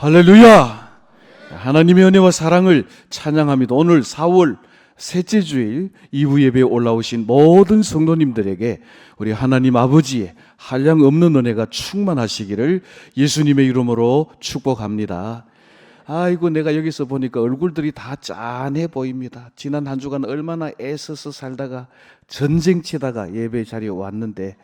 할렐루야! 하나님의 은혜와 사랑을 찬양합니다. 오늘 4월 셋째 주일 이후 예배에 올라오신 모든 성도님들에게 우리 하나님 아버지의 한량없는 은혜가 충만하시기를 예수님의 이름으로 축복합니다. 아이고, 내가 여기서 보니까 얼굴들이 다 짠해 보입니다. 지난 한 주간 얼마나 애써서 살다가 전쟁 치다가 예배 자리에 왔는데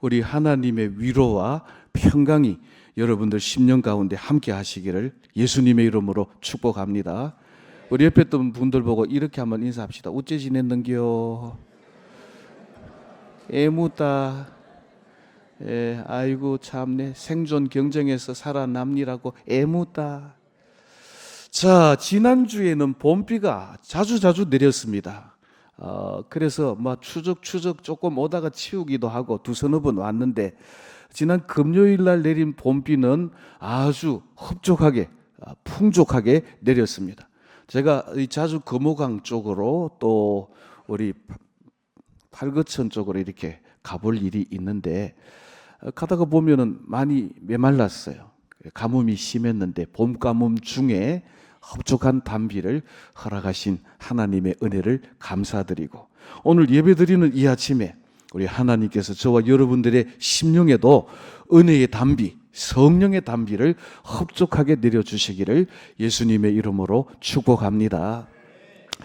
우리 하나님의 위로와 평강이 여러분들 10년 가운데 함께 하시기를 예수님의 이름으로 축복합니다. 우리 옆에 있던 분들 보고 이렇게 한번 인사합시다. 어째 지냈는겨? 애무다. 아이고 참네. 생존 경쟁에서 살아남니라고 애무다. 자, 지난주에는 봄비가 자주 내렸습니다. 그래서 추적 조금 오다가 치우기도 하고 두서너 번 왔는데 지난 금요일 날 내린 봄비는 아주 흡족하게 풍족하게 내렸습니다. 제가 자주 금호강 쪽으로 또 우리 팔거천 쪽으로 이렇게 가볼 일이 있는데 가다가 보면은 많이 메말랐어요. 가뭄이 심했는데 봄 가뭄 중에 흡족한 단비를 허락하신 하나님의 은혜를 감사드리고 오늘 예배드리는 이 아침에 우리 하나님께서 저와 여러분들의 심령에도 은혜의 단비, 성령의 단비를 흡족하게 내려주시기를 예수님의 이름으로 축복합니다.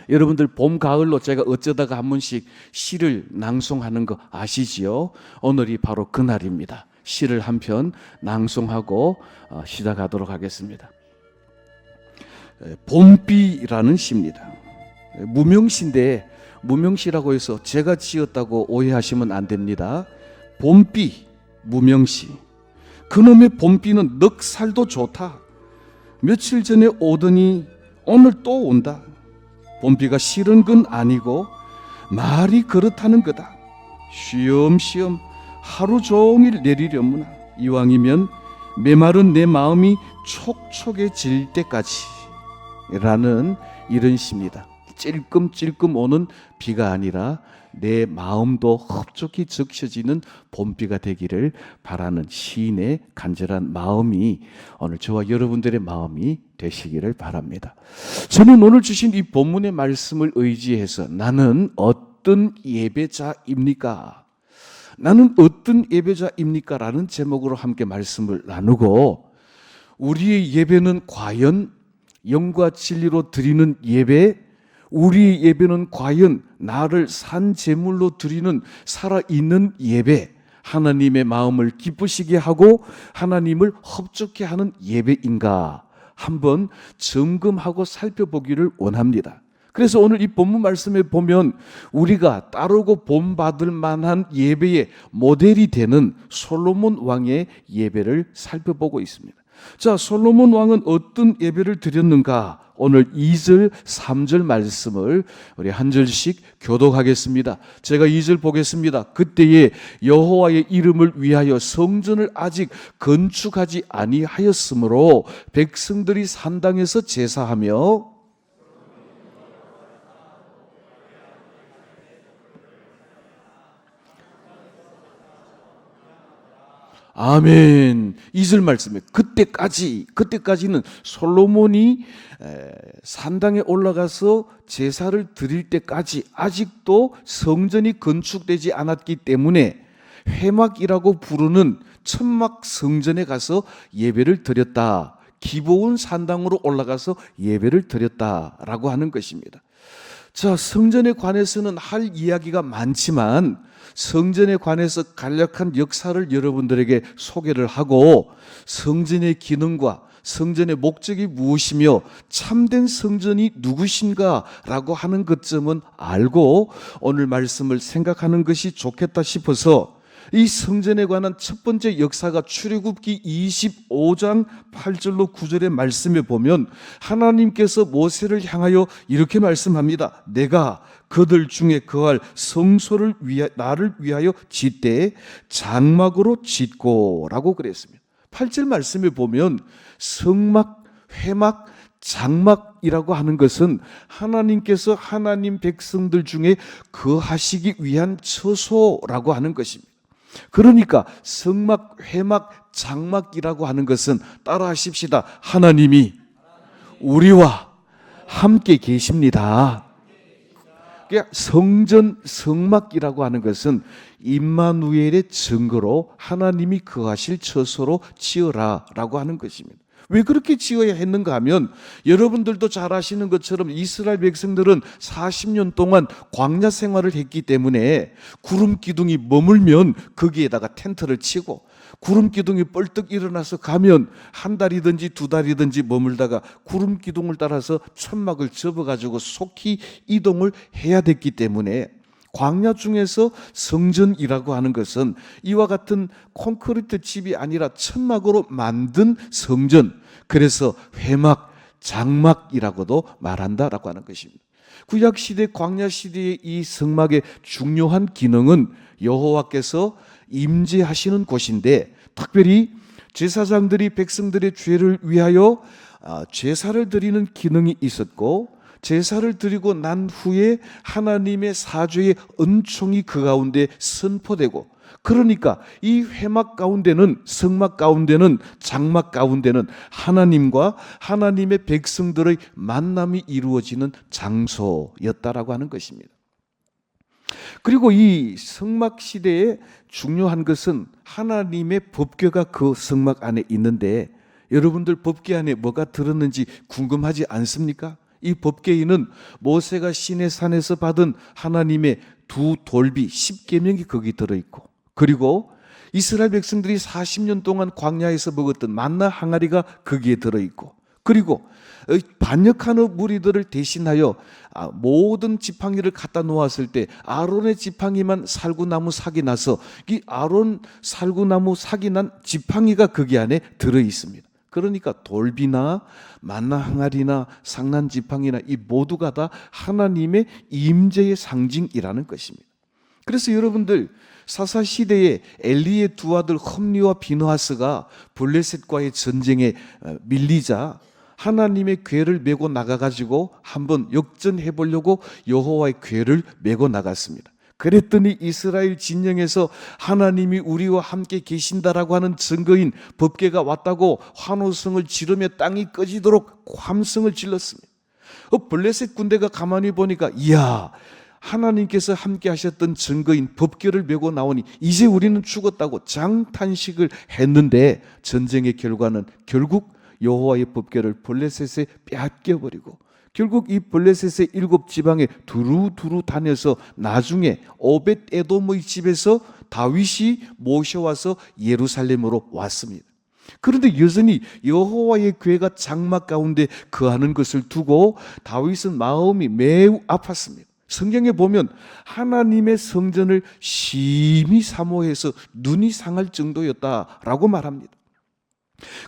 여러분들 봄, 가을로 제가 어쩌다가 한 번씩 시를 낭송하는 거 아시지요? 오늘이 바로 그날입니다. 시를 한 편 낭송하고 시작하도록 하겠습니다. 봄비라는 시입니다. 무명시인데 무명시라고 해서 제가 지었다고 오해하시면 안 됩니다. 봄비, 무명시. 그놈의 봄비는 넉살도 좋다. 며칠 전에 오더니 오늘 또 온다. 봄비가 싫은 건 아니고 말이 그렇다는 거다. 쉬엄쉬엄 하루 종일 내리려무나. 이왕이면 메마른 내 마음이 촉촉해질 때까지 라는 이런 시입니다. 찔끔찔끔 오는 비가 아니라 내 마음도 흡족히 적셔지는 봄비가 되기를 바라는 시인의 간절한 마음이 오늘 저와 여러분들의 마음이 되시기를 바랍니다. 저는 오늘 주신 이 본문의 말씀을 의지해서 나는 어떤 예배자입니까? 나는 어떤 예배자입니까? 라는 제목으로 함께 말씀을 나누고 우리의 예배는 과연 영과 진리로 드리는 예배, 우리 예배는 과연 나를 산 제물로 드리는 살아있는 예배, 하나님의 마음을 기쁘시게 하고 하나님을 흡족해 하는 예배인가 한번 점검하고 살펴보기를 원합니다. 그래서 오늘 이 본문 말씀에 보면 우리가 따르고 본받을 만한 예배의 모델이 되는 솔로몬 왕의 예배를 살펴보고 있습니다. 자, 솔로몬 왕은 어떤 예배를 드렸는가? 오늘 2절, 3절 말씀을 우리 한 절씩 교독하겠습니다. 제가 2절 보겠습니다. 그때에 여호와의 이름을 위하여 성전을 아직 건축하지 아니하였으므로 백성들이 산당에서 제사하며 아멘. 2절 말씀에 그때까지는 솔로몬이 산당에 올라가서 제사를 드릴 때까지 아직도 성전이 건축되지 않았기 때문에 회막이라고 부르는 천막 성전에 가서 예배를 드렸다. 기브온 산당으로 올라가서 예배를 드렸다라고 하는 것입니다. 자, 성전에 관해서는 할 이야기가 많지만 성전에 관해서 간략한 역사를 여러분들에게 소개를 하고 성전의 기능과 성전의 목적이 무엇이며 참된 성전이 누구신가라고 하는 것점은 알고 오늘 말씀을 생각하는 것이 좋겠다 싶어서 이 성전에 관한 첫 번째 역사가 출애굽기 25장 8절로 9절의 말씀에 보면 하나님께서 모세를 향하여 이렇게 말씀합니다. 내가 그들 중에 거할 성소를 나를 위하여 짓되 장막으로 짓고 라고 그랬습니다. 8절 말씀에 보면 성막, 회막, 장막이라고 하는 것은 하나님께서 하나님 백성들 중에 거하시기 위한 처소라고 하는 것입니다. 그러니까 성막, 회막, 장막이라고 하는 것은 따라하십시다. 하나님이 우리와 함께 계십니다. 그러니까 성전, 성막이라고 하는 것은 임마누엘의 증거로 하나님이 거하실 처소로 지어라라고 하는 것입니다. 왜 그렇게 지어야 했는가 하면 여러분들도 잘 아시는 것처럼 이스라엘 백성들은 40년 동안 광야 생활을 했기 때문에 구름 기둥이 머물면 거기에다가 텐트를 치고 구름 기둥이 뻘떡 일어나서 가면 한 달이든지 두 달이든지 머물다가 구름 기둥을 따라서 천막을 접어가지고 속히 이동을 해야 됐기 때문에 광야 중에서 성전이라고 하는 것은 이와 같은 콘크리트 집이 아니라 천막으로 만든 성전, 그래서 회막, 장막이라고도 말한다라고 하는 것입니다. 구약시대, 광야시대의 이 성막의 중요한 기능은 여호와께서 임재하시는 곳인데, 특별히 제사장들이 백성들의 죄를 위하여 제사를 드리는 기능이 있었고, 제사를 드리고 난 후에 하나님의 사죄의 은총이 그 가운데 선포되고, 그러니까 이 회막 가운데는, 성막 가운데는, 장막 가운데는 하나님과 하나님의 백성들의 만남이 이루어지는 장소였다라고 하는 것입니다. 그리고 이 성막 시대에 중요한 것은 하나님의 법궤가 그 성막 안에 있는데, 여러분들 법궤 안에 뭐가 들었는지 궁금하지 않습니까? 이 법궤에는 모세가 시내산에서 받은 하나님의 두 돌비 10계명이 거기 들어있고, 그리고 이스라엘 백성들이 40년 동안 광야에서 먹었던 만나 항아리가 거기에 들어있고, 그리고 반역하는 무리들을 대신하여 모든 지팡이를 갖다 놓았을 때 아론의 지팡이만 살구나무 삭이 나서 이 아론 살구나무 삭이 난 지팡이가 거기 안에 들어있습니다. 그러니까 돌비나 만나 항아리나 상난 지팡이나 이 모두가 다 하나님의 임재의 상징이라는 것입니다. 그래서 여러분들, 사사시대에 엘리의 두 아들 홈리와 비느하스가 블레셋과의 전쟁에 밀리자 하나님의 궤를 메고 나가가지고 한번 역전해 보려고 여호와의 궤를 메고 나갔습니다. 그랬더니 이스라엘 진영에서 하나님이 우리와 함께 계신다라고 하는 증거인 법궤가 왔다고 환호성을 지르며 땅이 꺼지도록 함성을 질렀습니다. 블레셋 군대가 가만히 보니까, 이야, 하나님께서 함께 하셨던 증거인 법궤를 메고 나오니 이제 우리는 죽었다고 장탄식을 했는데, 전쟁의 결과는 결국 여호와의 법궤를 블레셋에 빼앗겨버리고, 결국 이 블레셋의 7지방에 두루두루 다녀서 나중에 오벳 에돔의 집에서 다윗이 모셔와서 예루살렘으로 왔습니다. 그런데 여전히 여호와의 궤가 장막 가운데 거하는 것을 두고 다윗은 마음이 매우 아팠습니다. 성경에 보면 하나님의 성전을 심히 사모해서 눈이 상할 정도였다라고 말합니다.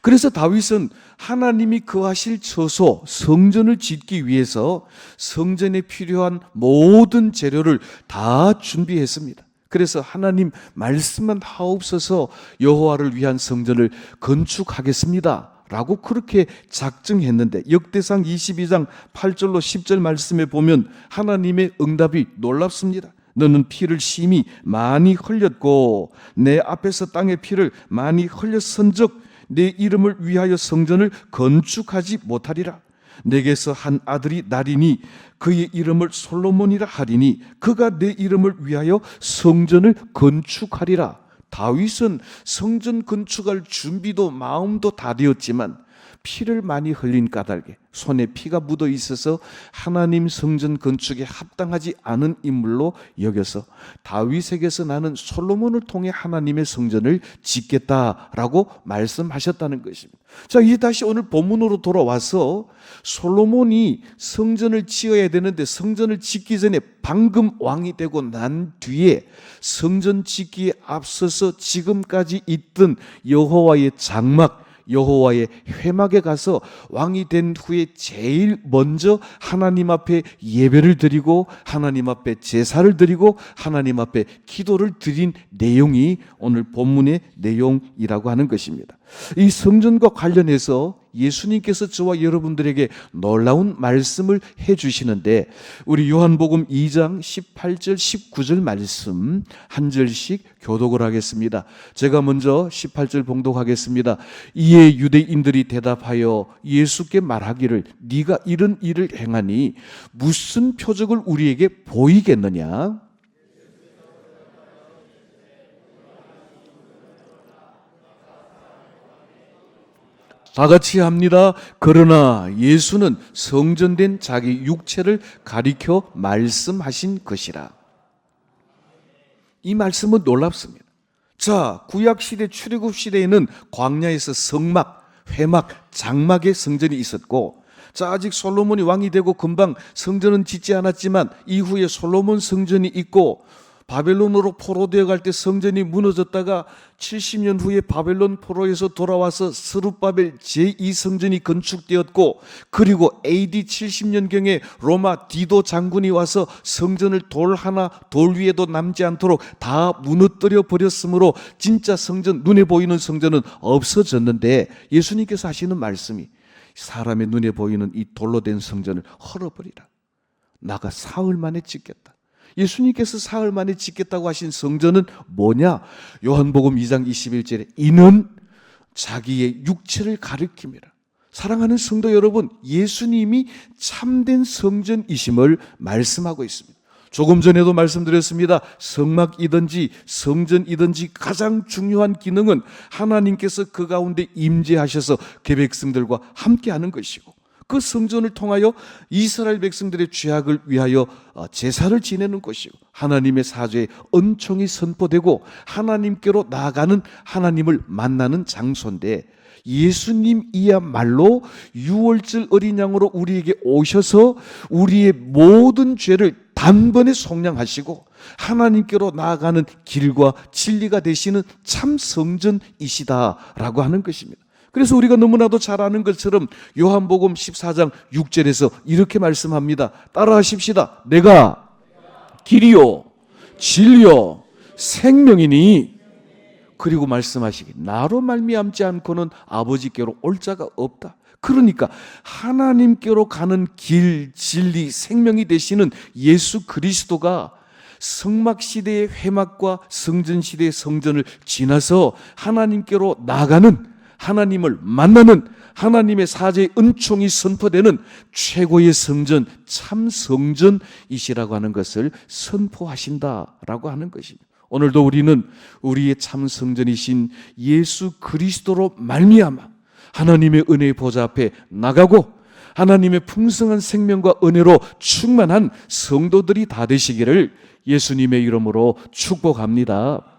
그래서 다윗은 하나님이 거하실 처소 성전을 짓기 위해서 성전에 필요한 모든 재료를 다 준비했습니다. 그래서 하나님 말씀만 하옵소서 여호와를 위한 성전을 건축하겠습니다 라고 그렇게 작정했는데, 역대상 22장 8절로 10절 말씀에 보면 하나님의 응답이 놀랍습니다. 너는 피를 심히 많이 흘렸고 내 앞에서 땅에 피를 많이 흘렸은즉 내 이름을 위하여 성전을 건축하지 못하리라. 내게서 한 아들이 나리니 그의 이름을 솔로몬이라 하리니 그가 내 이름을 위하여 성전을 건축하리라. 다윗은 성전 건축할 준비도 마음도 다 되었지만 피를 많이 흘린 까닭에 손에 피가 묻어 있어서 하나님 성전 건축에 합당하지 않은 인물로 여겨서 다윗에게서 나는 솔로몬을 통해 하나님의 성전을 짓겠다라고 말씀하셨다는 것입니다. 자, 이제 다시 오늘 본문으로 돌아와서 솔로몬이 성전을 지어야 되는데 성전을 짓기 전에 방금 왕이 되고 난 뒤에 성전 짓기에 앞서서 지금까지 있던 여호와의 장막, 여호와의 회막에 가서 왕이 된 후에 제일 먼저 하나님 앞에 예배를 드리고 하나님 앞에 제사를 드리고 하나님 앞에 기도를 드린 내용이 오늘 본문의 내용이라고 하는 것입니다. 이 성전과 관련해서 예수님께서 저와 여러분들에게 놀라운 말씀을 해주시는데, 우리 요한복음 2장 18절 19절 말씀 한 절씩 교독을 하겠습니다. 제가 먼저 18절 봉독하겠습니다. 이에 유대인들이 대답하여 예수께 말하기를 네가 이런 일을 행하니 무슨 표적을 우리에게 보이겠느냐? 다 같이 합니다. 그러나 예수는 성전된 자기 육체를 가리켜 말씀하신 것이라. 이 말씀은 놀랍습니다. 자, 구약시대 출애굽 시대에는 광야에서 성막, 회막, 장막의 성전이 있었고, 자, 아직 솔로몬이 왕이 되고 금방 성전은 짓지 않았지만 이후에 솔로몬 성전이 있고, 바벨론으로 포로되어 갈 때 성전이 무너졌다가 70년 후에 바벨론 포로에서 돌아와서 스룹바벨 제2성전이 건축되었고, 그리고 AD 70년경에 로마 디도 장군이 와서 성전을 돌 하나 돌 위에도 남지 않도록 다 무너뜨려 버렸으므로 진짜 성전, 눈에 보이는 성전은 없어졌는데, 예수님께서 하시는 말씀이 사람의 눈에 보이는 이 돌로 된 성전을 헐어버리라. 나가 사흘 만에 짓겠다. 예수님께서 사흘 만에 짓겠다고 하신 성전은 뭐냐? 요한복음 2장 21절에 이는 자기의 육체를 가리킴이라. 사랑하는 성도 여러분, 예수님이 참된 성전이심을 말씀하고 있습니다. 조금 전에도 말씀드렸습니다. 성막이든지 성전이든지 가장 중요한 기능은 하나님께서 그 가운데 임재하셔서 그 백성들과 함께하는 것이고, 그 성전을 통하여 이스라엘 백성들의 죄악을 위하여 제사를 지내는 것이고, 하나님의 사죄의 은총이 선포되고 하나님께로 나아가는, 하나님을 만나는 장소인데, 예수님이야말로 유월절 어린 양으로 우리에게 오셔서 우리의 모든 죄를 단번에 속량하시고 하나님께로 나아가는 길과 진리가 되시는 참 성전이시다라고 하는 것입니다. 그래서 우리가 너무나도 잘 아는 것처럼 요한복음 14장 6절에서 이렇게 말씀합니다. 따라하십시다. 내가 길이요 진리요 생명이니, 그리고 말씀하시기 나로 말미암지 않고는 아버지께로 올 자가 없다. 그러니까 하나님께로 가는 길, 진리, 생명이 되시는 예수 그리스도가 성막시대의 회막과 성전시대의 성전을 지나서 하나님께로 나아가는, 하나님을 만나는, 하나님의 사죄의 은총이 선포되는 최고의 성전, 참 성전이시라고 하는 것을 선포하신다라고 하는 것입니다. 오늘도 우리는 우리의 참 성전이신 예수 그리스도로 말미암아 하나님의 은혜의 보좌 앞에 나가고 하나님의 풍성한 생명과 은혜로 충만한 성도들이 다 되시기를 예수님의 이름으로 축복합니다.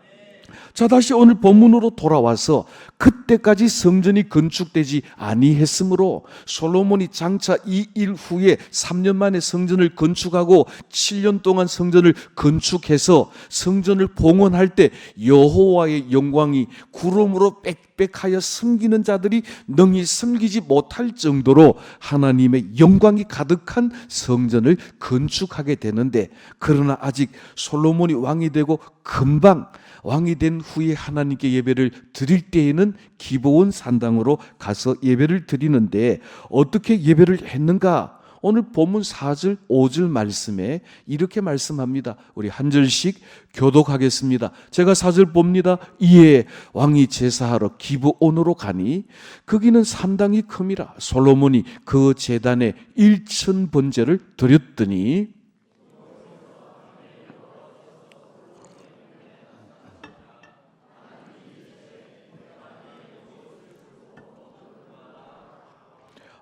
자, 다시 오늘 본문으로 돌아와서 그때까지 성전이 건축되지 아니했으므로 솔로몬이 장차 이 일 후에 3년 만에 성전을 건축하고 7년 동안 성전을 건축해서 성전을 봉헌할 때 여호와의 영광이 구름으로 빽빽하여 섬기는 자들이 능히 섬기지 못할 정도로 하나님의 영광이 가득한 성전을 건축하게 되는데, 그러나 아직 솔로몬이 왕이 되고 금방 왕이 된 후에 하나님께 예배를 드릴 때에는 기브온 산당으로 가서 예배를 드리는데, 어떻게 예배를 했는가? 오늘 본문 4절 5절 말씀에 이렇게 말씀합니다. 우리 한 절씩 교독하겠습니다. 제가 4절 봅니다. 이에 왕이 제사하러 기브온으로 가니 거기는 산당이 큼이라. 솔로몬이 그 제단에 1,000번제를 드렸더니,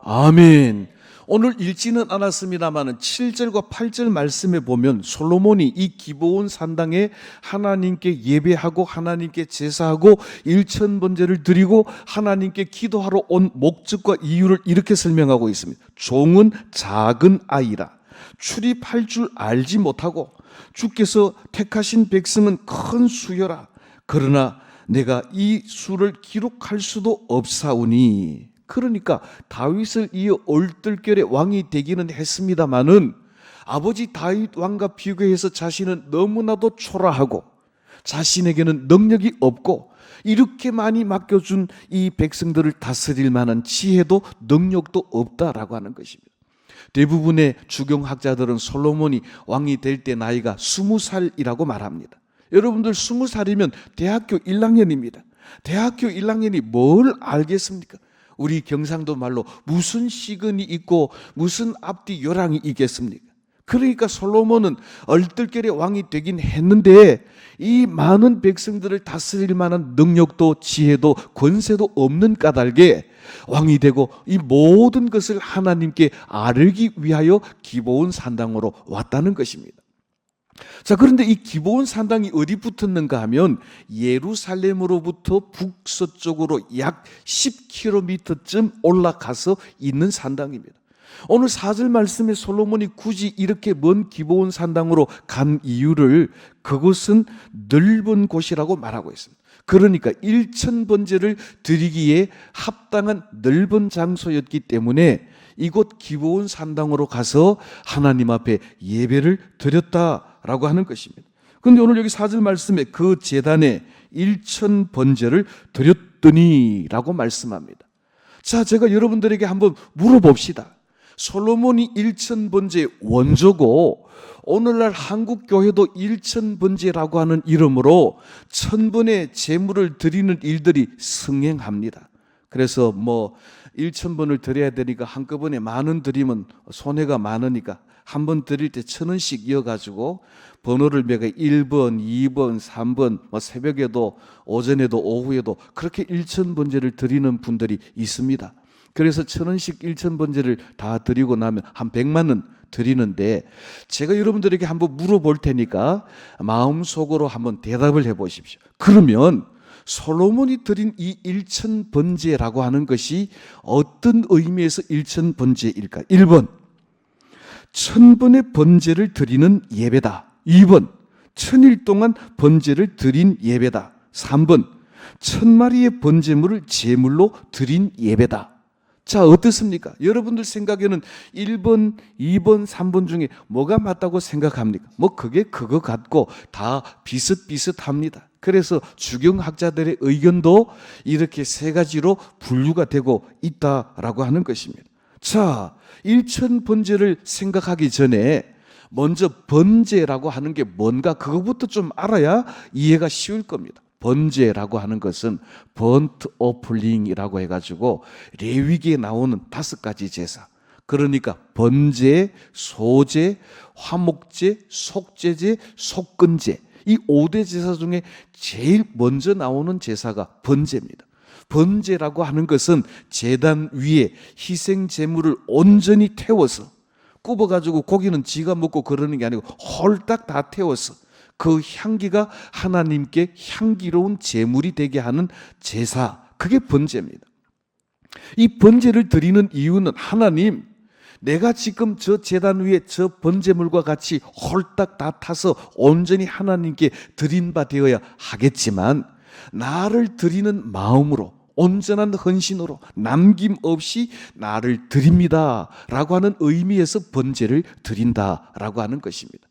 아멘. 오늘 읽지는 않았습니다만 7절과 8절 말씀에 보면 솔로몬이 이 기브온 산당에 하나님께 예배하고 하나님께 제사하고 1,000번제를 드리고 하나님께 기도하러 온 목적과 이유를 이렇게 설명하고 있습니다. 종은 작은 아이라 출입할 줄 알지 못하고 주께서 택하신 백성은 큰 수여라. 그러나 내가 이 수를 기록할 수도 없사오니. 그러니까 다윗을 이어 얼떨결에 왕이 되기는 했습니다마는 아버지 다윗 왕과 비교해서 자신은 너무나도 초라하고 자신에게는 능력이 없고 이렇게 많이 맡겨준 이 백성들을 다스릴 만한 지혜도 능력도 없다라고 하는 것입니다. 대부분의 주경학자들은 솔로몬이 왕이 될 때 나이가 20살이라고 말합니다. 여러분들 20살이면 대학교 1학년입니다. 대학교 1학년이 뭘 알겠습니까? 우리 경상도 말로 무슨 시근이 있고 무슨 앞뒤 요랑이 있겠습니까? 그러니까 솔로몬은 얼떨결에 왕이 되긴 했는데 이 많은 백성들을 다스릴 만한 능력도 지혜도 권세도 없는 까닭에 왕이 되고 이 모든 것을 하나님께 아뢰기 위하여 기브온 산당으로 왔다는 것입니다. 자, 그런데 이 기브온 산당이 어디 붙었는가 하면 예루살렘으로부터 북서쪽으로 약 10km쯤 올라가서 있는 산당입니다. 오늘 4절 말씀에 솔로몬이 굳이 이렇게 먼 기브온 산당으로 간 이유를 그곳은 넓은 곳이라고 말하고 있습니다. 그러니까 1000번제를 드리기에 합당한 넓은 장소였기 때문에 이곳 기브온 산당으로 가서 하나님 앞에 예배를 드렸다라고 하는 것입니다. 그런데 오늘 여기 4절 말씀에 그 제단에 1000번제를 드렸더니 라고 말씀합니다. 자, 제가 여러분들에게 한번 물어봅시다. 솔로몬이 1000번제의 원조고 오늘날 한국교회도 1000번제라고 하는 이름으로 1000번의 제물을 드리는 일들이 승행합니다. 그래서 1000번을 드려야 되니까 한꺼번에 많은 드리면 손해가 많으니까 한 번 드릴 때 1000원씩 이어가지고 번호를 매겨 1번, 2번, 3번 새벽에도 오전에도 오후에도 그렇게 1000번제를 드리는 분들이 있습니다. 그래서 1000원씩 1000번제를 다 드리고 나면 한 100만 원 드리는데 제가 여러분들에게 한번 물어볼 테니까 마음속으로 한번 대답을 해보십시오. 그러면 솔로몬이 드린 이 1000번제라고 하는 것이 어떤 의미에서 1000번제일까? 1번 1000번의 번제를 드리는 예배다. 2번 1000일 동안 번제를 드린 예배다. 3번 1000마리의 번제물을 제물로 드린 예배다. 자, 어떻습니까? 여러분들 생각에는 1번, 2번, 3번 중에 뭐가 맞다고 생각합니까? 그게 그거 같고 다 비슷비슷합니다. 그래서 주경학자들의 의견도 이렇게 세 가지로 분류가 되고 있다라고 하는 것입니다. 자, 1000번제를 생각하기 전에 먼저 번제라고 하는 게 뭔가 그거부터 좀 알아야 이해가 쉬울 겁니다. 번제라고 하는 것은 번트 오플링이라고 해가지고 레위기에 나오는 5가지 제사, 그러니까 번제, 소제, 화목제, 속죄제, 속건제, 이 5대 제사 중에 제일 먼저 나오는 제사가 번제입니다. 번제라고 하는 것은 제단 위에 희생 제물을 온전히 태워서 굽어가지고 고기는 지가 먹고 그러는 게 아니고 홀딱 다 태워서 그 향기가 하나님께 향기로운 제물이 되게 하는 제사, 그게 번제입니다. 이 번제를 드리는 이유는 하나님, 내가 지금 저 제단 위에 저 번제물과 같이 홀딱 다 타서 온전히 하나님께 드린 바 되어야 하겠지만 나를 드리는 마음으로 온전한 헌신으로 남김없이 나를 드립니다 라고 하는 의미에서 번제를 드린다라고 하는 것입니다.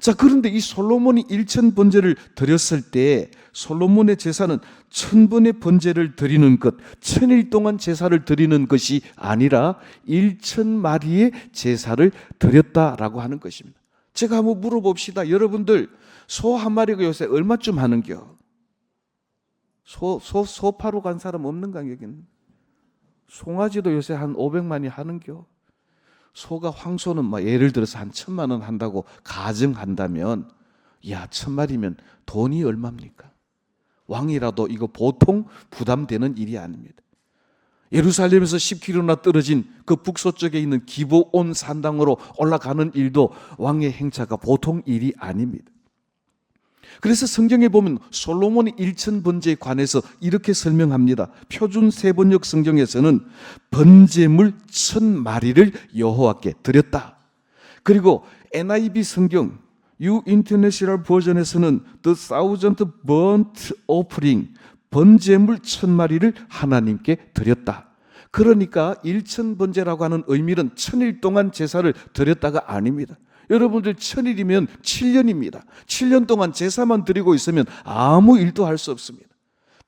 자, 그런데 이 솔로몬이 1000번제를 드렸을 때 솔로몬의 제사는 1000번의 번제를 드리는 것, 1000일 동안 제사를 드리는 것이 아니라 1000마리의 제사를 드렸다라고 하는 것입니다. 제가 한번 물어봅시다. 여러분들 소 한 마리가 요새 얼마쯤 하는겨? 소 파로 간 사람 없는가 여기는? 송아지도 요새 한 500만이 하는겨? 소가 황소는 예를 들어서 한 1000만 원 한다고 가정한다면, 야, 1000마리면 돈이 얼마입니까? 왕이라도 이거 보통 부담되는 일이 아닙니다. 예루살렘에서 10km나 떨어진 그 북서쪽에 있는 기브온 산당으로 올라가는 일도 왕의 행차가 보통 일이 아닙니다. 그래서 성경에 보면 솔로몬이 1000번제에 관해서 이렇게 설명합니다. 표준 세번역 성경에서는 번제물 1000마리를 여호와께 드렸다. 그리고 NIV 성경 New International Version에서는 The Thousand Burnt Offering, 번제물 1000마리를 하나님께 드렸다. 그러니까 1000번제라고 하는 의미는 1000일 동안 제사를 드렸다가 아닙니다. 여러분들 1000일이면 7년입니다. 7년 동안 제사만 드리고 있으면 아무 일도 할 수 없습니다.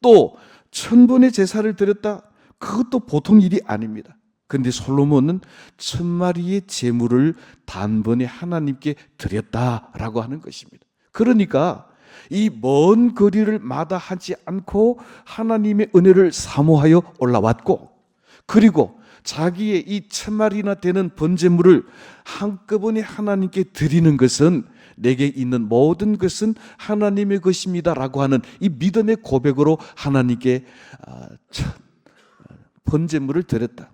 또 1000번의 제사를 드렸다. 그것도 보통 일이 아닙니다. 그런데 솔로몬은 1000마리의 제물을 단번에 하나님께 드렸다라고 하는 것입니다. 그러니까 이 먼 거리를 마다하지 않고 하나님의 은혜를 사모하여 올라왔고, 그리고 자기의 이 1000마리나 되는 번제물을 한꺼번에 하나님께 드리는 것은 내게 있는 모든 것은 하나님의 것입니다 라고 하는 이 믿음의 고백으로 하나님께 번제물을 드렸다.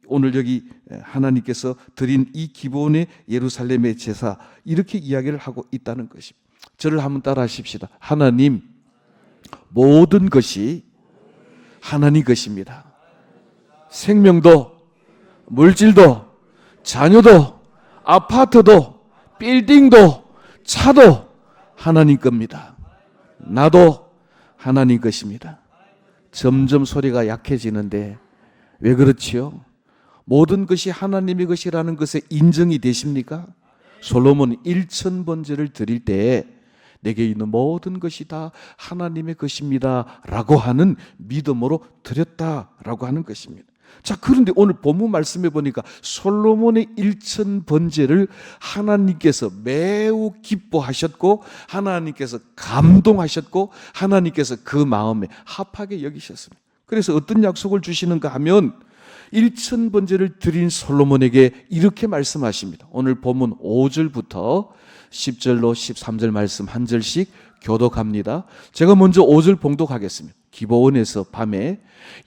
오늘 여기 하나님께서 드린 이 기본의 예루살렘의 제사, 이렇게 이야기를 하고 있다는 것입니다. 저를 한번 따라 하십시다. 하나님, 모든 것이 하나님 것입니다. 생명도, 물질도, 자녀도, 아파트도, 빌딩도, 차도 하나님 겁니다. 나도 하나님 것입니다. 점점 소리가 약해지는데 왜 그렇지요? 모든 것이 하나님의 것이라는 것에 인정이 되십니까? 솔로몬 1000번제를 드릴 때 내게 있는 모든 것이 다 하나님의 것입니다 라고 하는 믿음으로 드렸다라고 하는 것입니다. 자, 그런데 오늘 본문 말씀해 보니까 솔로몬의 1000번제를 하나님께서 매우 기뻐하셨고, 하나님께서 감동하셨고, 하나님께서 그 마음에 합하게 여기셨습니다. 그래서 어떤 약속을 주시는가 하면 1000번제를 드린 솔로몬에게 이렇게 말씀하십니다. 오늘 본문 5절부터 10절로 13절 말씀 한 절씩 교독합니다. 제가 먼저 5절 봉독하겠습니다. 기브온에서 밤에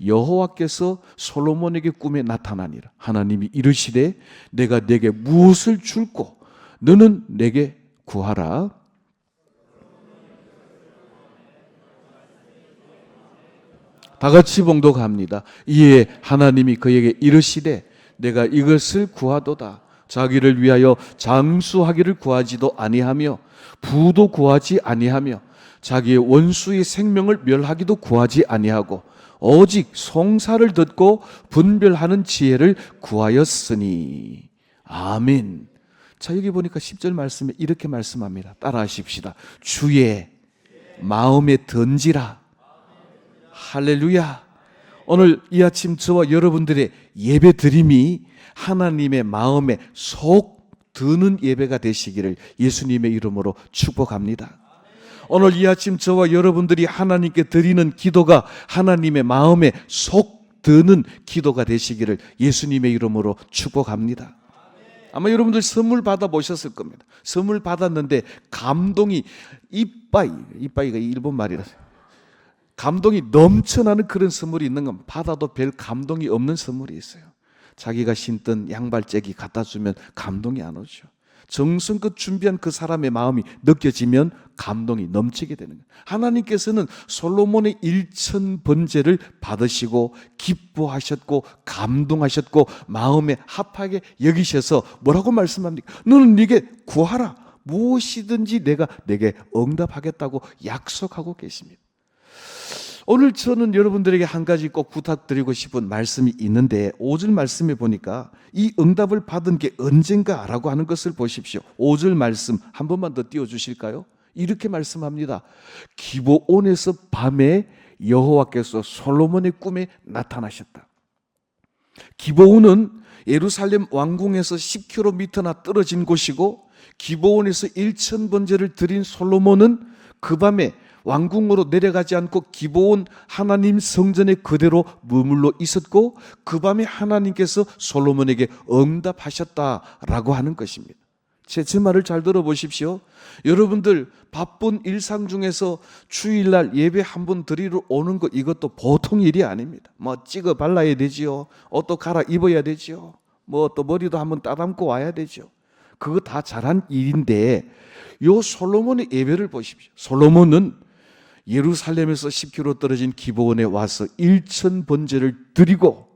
여호와께서 솔로몬에게 꿈에 나타나니라. 하나님이 이르시되 내가 내게 무엇을 줄꼬 너는 내게 구하라. 다 같이 봉독합니다. 이에 하나님이 그에게 이르시되 내가 이것을 구하도다. 자기를 위하여 장수하기를 구하지도 아니하며 부도 구하지 아니하며 자기의 원수의 생명을 멸하기도 구하지 아니하고 오직 송사를 듣고 분별하는 지혜를 구하였으니. 아멘. 자, 여기 보니까 10절 말씀에 이렇게 말씀합니다. 따라하십시다. 주의 마음에 던지라. 할렐루야. 오늘 이 아침 저와 여러분들의 예배 드림이 하나님의 마음에 속 드는 예배가 되시기를 예수님의 이름으로 축복합니다. 오늘 이 아침 저와 여러분들이 하나님께 드리는 기도가 하나님의 마음에 속 드는 기도가 되시기를 예수님의 이름으로 축복합니다. 아마 여러분들 선물 받아보셨을 겁니다. 선물 받았는데 감동이 이빠이가 일본 말이라서 감동이 넘쳐나는 그런 선물이 있는 건 받아도 별 감동이 없는 선물이 있어요. 자기가 신던 양발재기 갖다 주면 감동이 안 오죠. 정성껏 준비한 그 사람의 마음이 느껴지면 감동이 넘치게 되는 거예요. 하나님께서는 솔로몬의 1000번제를 받으시고 기뻐하셨고 감동하셨고 마음에 합하게 여기셔서 뭐라고 말씀합니까? 너는 네게 구하라. 무엇이든지 내가 내게 응답하겠다고 약속하고 계십니다. 오늘 저는 여러분들에게 한 가지 꼭 부탁드리고 싶은 말씀이 있는데 5절 말씀에 보니까 이 응답을 받은 게 언젠가라고 하는 것을 보십시오. 5절 말씀 한 번만 더 띄워주실까요? 이렇게 말씀합니다. 기브온에서 밤에 여호와께서 솔로몬의 꿈에 나타나셨다. 기브온은 예루살렘 왕궁에서 10km나 떨어진 곳이고 기브온에서 1000번제를 드린 솔로몬은 그 밤에 왕궁으로 내려가지 않고 기브온 하나님 성전에 그대로 머물러 있었고 그 밤에 하나님께서 솔로몬에게 응답하셨다라고 하는 것입니다. 제 말을 잘 들어보십시오. 여러분들 바쁜 일상 중에서 주일날 예배 한 번 드리러 오는 것, 이것도 보통 일이 아닙니다. 뭐 찍어 발라야 되지요. 옷도 갈아 입어야 되지요. 뭐 또 머리도 한번 따담고 와야 되죠. 그거 다 잘한 일인데 요 솔로몬의 예배를 보십시오. 솔로몬은 예루살렘에서 10km 떨어진 기브온에 와서 1000번제를 드리고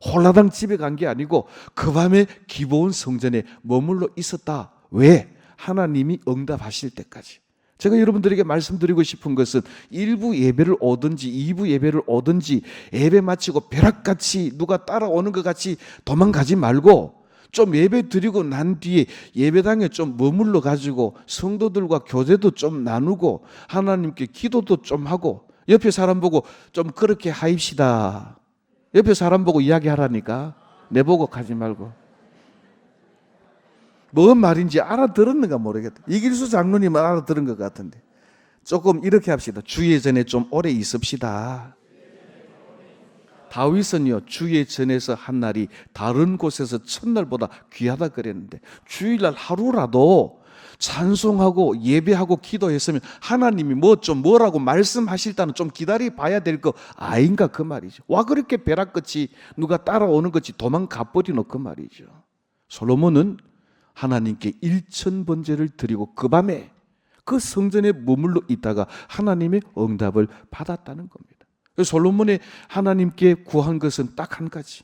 홀라당 집에 간 게 아니고 그 밤에 기브온 성전에 머물러 있었다. 왜? 하나님이 응답하실 때까지. 제가 여러분들에게 말씀드리고 싶은 것은 1부 예배를 오든지 2부 예배를 오든지 예배 마치고 벼락같이 누가 따라오는 것 같이 도망가지 말고 좀 예배 드리고 난 뒤에 예배당에 좀 머물러 가지고 성도들과 교제도 좀 나누고 하나님께 기도도 좀 하고 옆에 사람 보고 좀 그렇게 하입시다. 옆에 사람 보고 이야기하라니까. 내 보고 가지 말고. 뭔 말인지 알아들었는가 모르겠다. 이길수 장로님은 알아들은 것 같은데. 조금 이렇게 합시다. 주의 전에 좀 오래 있읍시다. 다윗은요, 주의 전에서 한 날이 다른 곳에서 첫날보다 귀하다 그랬는데, 주일날 하루라도 찬송하고 예배하고 기도했으면 하나님이 뭐라고 말씀하실 때는 좀 기다려 봐야 될 거 아닌가 그 말이죠. 와 그렇게 벼락같이 누가 따라오는 것이 도망가 버리노 그 말이죠. 솔로몬은 하나님께 일천번제를 드리고 그 밤에 그 성전에 머물러 있다가 하나님의 응답을 받았다는 겁니다. 솔로몬의 하나님께 구한 것은 딱 한 가지.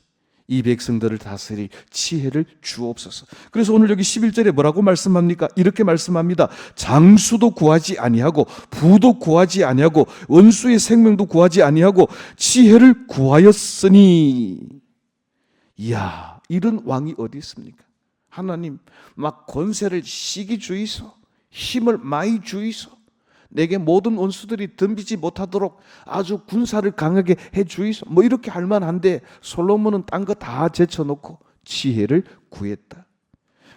이 백성들을 다스릴 지혜를 주옵소서. 그래서 오늘 여기 11절에 뭐라고 말씀합니까? 이렇게 말씀합니다. 장수도 구하지 아니하고 부도 구하지 아니하고 원수의 생명도 구하지 아니하고 지혜를 구하였으니. 이야, 이런 왕이 어디 있습니까? 하나님 막 권세를 시기 주이소, 힘을 많이 주이소, 내게 모든 원수들이 덤비지 못하도록 아주 군사를 강하게 해 주이소, 뭐 이렇게 할 만한데 솔로몬은 딴 거 다 제쳐놓고 지혜를 구했다.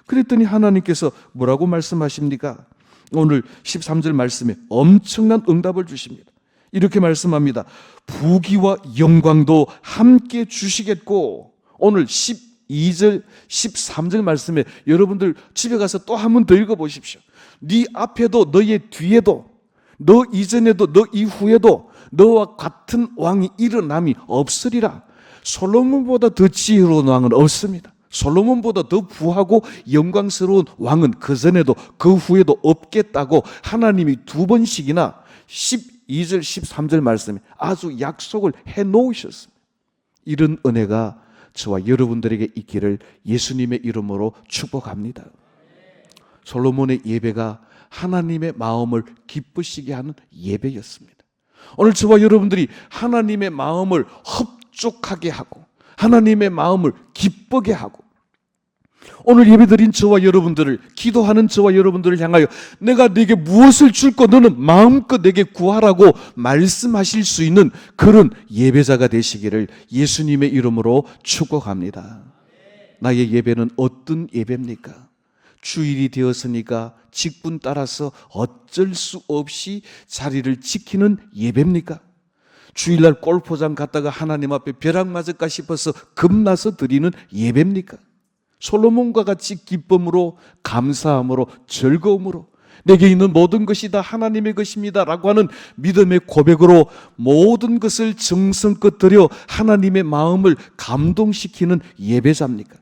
그랬더니 하나님께서 뭐라고 말씀하십니까? 오늘 13절 말씀에 엄청난 응답을 주십니다. 이렇게 말씀합니다. 부귀와 영광도 함께 주시겠고, 오늘 12절 13절 말씀에 여러분들 집에 가서 또 한 번 더 읽어보십시오. 네 앞에도 너의 뒤에도 너 이전에도 너 이후에도 너와 같은 왕이 일어남이 없으리라. 솔로몬보다 더 지혜로운 왕은 없습니다. 솔로몬보다 더 부하고 영광스러운 왕은 그 전에도 그 후에도 없겠다고 하나님이 두 번씩이나 12절 13절 말씀에 아주 약속을 해놓으셨습니다. 이런 은혜가 저와 여러분들에게 있기를 예수님의 이름으로 축복합니다. 솔로몬의 예배가 하나님의 마음을 기쁘시게 하는 예배였습니다. 오늘 저와 여러분들이 하나님의 마음을 흡족하게 하고 하나님의 마음을 기쁘게 하고, 오늘 예배드린 저와 여러분들을, 기도하는 저와 여러분들을 향하여 내가 네게 무엇을 줄고 너는 마음껏 내게 구하라고 말씀하실 수 있는 그런 예배자가 되시기를 예수님의 이름으로 축복합니다. 나의 예배는 어떤 예배입니까? 주일이 되었으니까 직분 따라서 어쩔 수 없이 자리를 지키는 예배입니까? 주일날 골프장 갔다가 하나님 앞에 벼락 맞을까 싶어서 겁나서 드리는 예배입니까? 솔로몬과 같이 기쁨으로, 감사함으로, 즐거움으로 내게 있는 모든 것이 다 하나님의 것입니다 라고 하는 믿음의 고백으로 모든 것을 정성껏 드려 하나님의 마음을 감동시키는 예배자입니까?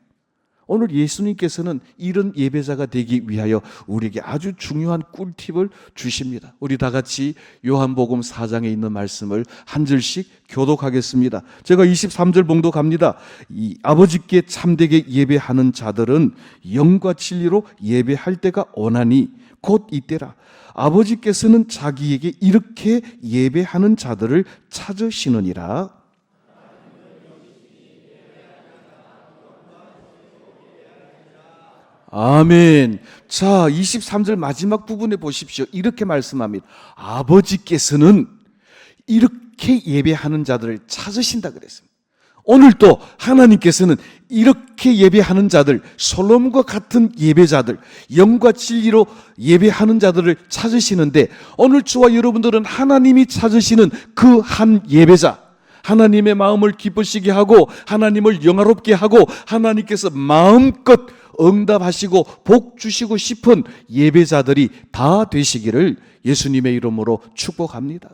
오늘 예수님께서는 이런 예배자가 되기 위하여 우리에게 아주 중요한 꿀팁을 주십니다. 우리 다 같이 요한복음 4장에 있는 말씀을 한 절씩 교독하겠습니다. 제가 23절 봉독합니다. 이 아버지께 참되게 예배하는 자들은 영과 진리로 예배할 때가 오나니 곧 이때라. 아버지께서는 자기에게 이렇게 예배하는 자들을 찾으시느니라. 아멘. 자, 23절 마지막 부분에 보십시오. 이렇게 말씀합니다. 아버지께서는 이렇게 예배하는 자들을 찾으신다 그랬습니다. 오늘도 하나님께서는 이렇게 예배하는 자들, 솔로몬과 같은 예배자들, 영과 진리로 예배하는 자들을 찾으시는데, 오늘 저와 여러분들은 하나님이 찾으시는 그 한 예배자, 하나님의 마음을 기쁘시게 하고 하나님을 영화롭게 하고 하나님께서 마음껏 응답하시고 복 주시고 싶은 예배자들이 다 되시기를 예수님의 이름으로 축복합니다.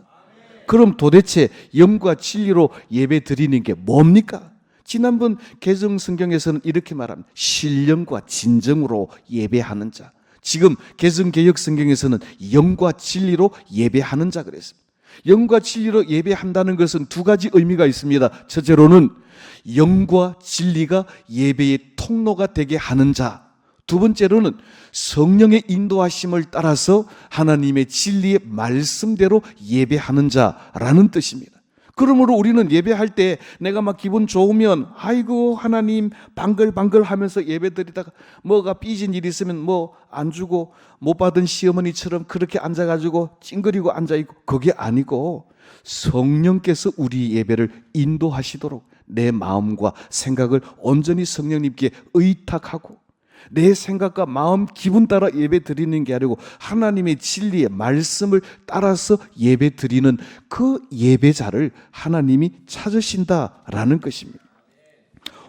그럼 도대체 영과 진리로 예배 드리는 게 뭡니까? 지난번 개정 성경에서는 이렇게 말합니다. 신령과 진정으로 예배하는 자. 지금 개정 개역 성경에서는 영과 진리로 예배하는 자 그랬습니다. 영과 진리로 예배한다는 것은 두 가지 의미가 있습니다. 첫째로는 영과 진리가 예배의 통로가 되게 하는 자, 두 번째로는 성령의 인도하심을 따라서 하나님의 진리의 말씀대로 예배하는 자라는 뜻입니다. 그러므로 우리는 예배할 때 내가 막 기분 좋으면 아이고 하나님 방글방글 하면서 예배드리다가 뭐가 삐진 일이 있으면 뭐 안 주고 못 받은 시어머니처럼 그렇게 앉아가지고 찡그리고 앉아있고, 그게 아니고 성령께서 우리 예배를 인도하시도록 내 마음과 생각을 온전히 성령님께 의탁하고 내 생각과 마음, 기분 따라 예배 드리는 게 아니고 하나님의 진리의 말씀을 따라서 예배 드리는 그 예배자를 하나님이 찾으신다라는 것입니다.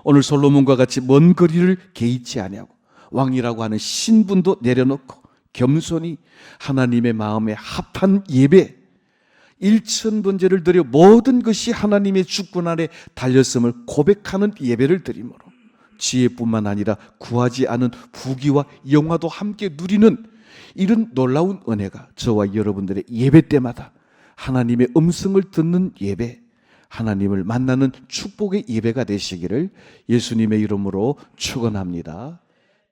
오늘 솔로몬과 같이 먼 거리를 개의치 아니하고 왕이라고 하는 신분도 내려놓고 겸손히 하나님의 마음에 합한 예배, 일천번제를 드려 모든 것이 하나님의 주권 아래 달렸음을 고백하는 예배를 드림으로 지혜뿐만 아니라 구하지 않은 부귀와 영화도 함께 누리는 이런 놀라운 은혜가 저와 여러분들의 예배 때마다 하나님의 음성을 듣는 예배, 하나님을 만나는 축복의 예배가 되시기를 예수님의 이름으로 축원합니다.